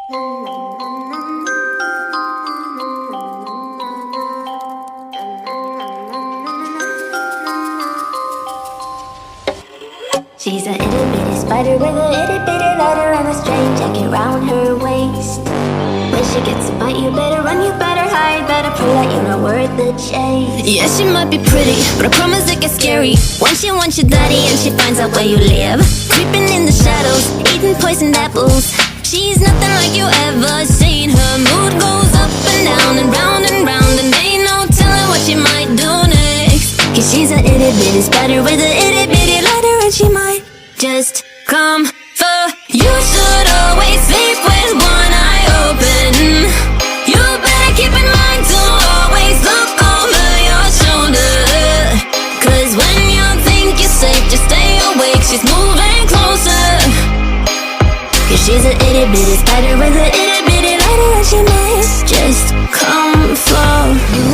She's a itty bitty spider with a itty bitty letter and a straight jacket round her waist. When she gets a bite, you better run, you better hide, better pray that you're not worth the chase. Yeah, she might be pretty, but I promise it gets scary when she wants your daddy and she finds out where you live. Creeping in the shadows, eating poisoned apples. She's nothing like you ever seen. Her mood goes up and down and round, and ain't no telling what she might do next. Cause she's a itty bitty spider with a itty bitty letter, and she might just come for you. Should always sleep with one eye open. You better keep in mind to always look over your shoulder. Cause when you think you're safe, just stay awake, she's moving closer. Cause she's a itty bitty spider with a itty bitty letter, and she might just come for you.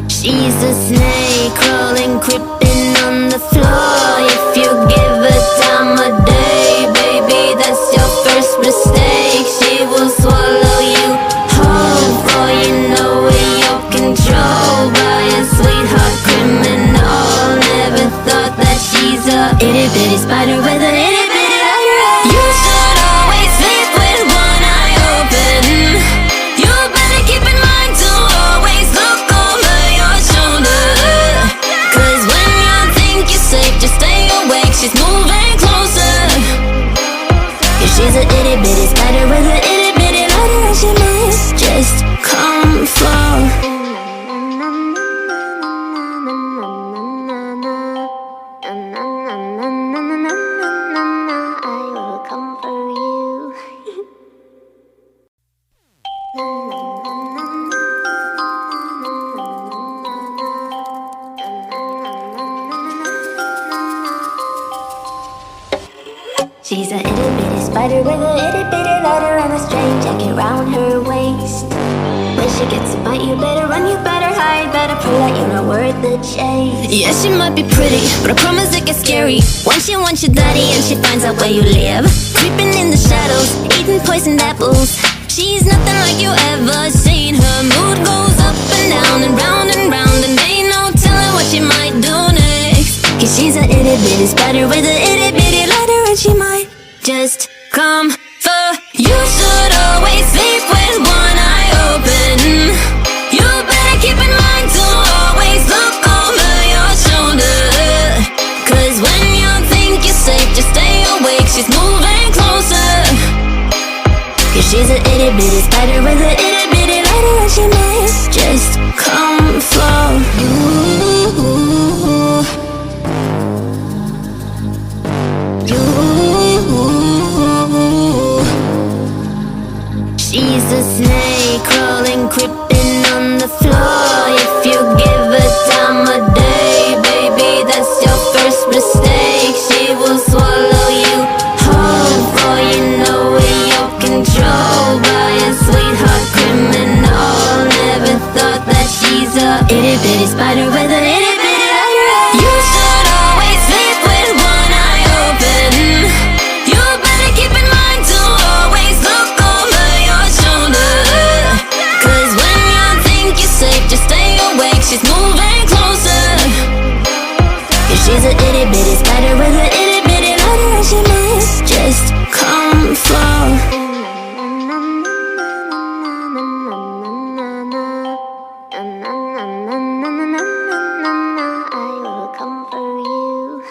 She's a snake crawling, creeping on the floor. If you give her time of day, baby, that's your first mistake. She will swallow you whole, for you know it, you're controlled by a sweetheart criminal. Never thought that she's a itty bitty spider with a itty bitty letter. You should always sleep with one eye open. You better keep in mind to always look over your shoulder. Cause when you think you're safe, just stay awake, she's moving closer. Yeah, she's a itty bitty spider with a itty bitty letter, and she might just come for. I will come for you. She's a itty bitty spider with a itty bitty letter and a straight jacket round her waist. When she gets a bite, you better run, you better hide, better pray that you're not worth the chase. Yeah, she might be pretty, but I promise it gets scary when she wants your daddy and she finds out where you live. Creeping in the shadows, eating poisoned apples. She's nothing like you ever seen. Her mood goes up and down and round, and ain't no telling what she might do next. Cause she's a itty bitty spider with a itty bitty letter, and she might just come for you. Should always sleep with one eye open. You better keep in mind to always look over your shoulder. Cause when you think you're safe, just stay awake, she's moving closer. Cause she's a itty bitty spider with a itty bitty letter, and she might just come for you. She's a snake crawling, creeping on the floor. If you give her time of day, baby, that's your first mistake. She will swallow you whole, for you know it, you're controlled by a sweetheart criminal. Never thought that she's a itty bitty spider with a itty bitty letter. You should always sleep with one eye open. You better keep in mind to always look over your shoulder. Cause when you think you're safe, just stay awake, she's moving closer. Yeah, she's a itty bitty spider with a itty bitty letter, and she might just come for. I will come for you.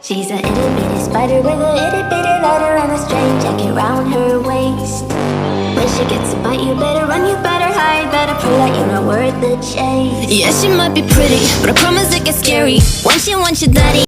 She's a itty bitty spider with a itty bitty letter and a straight jacket round her waist. When she gets a bite, you better run, you better hide, better pray that you're not worth the chase. Yeah, she might be pretty, but I promise it gets scary when she wants your daddy.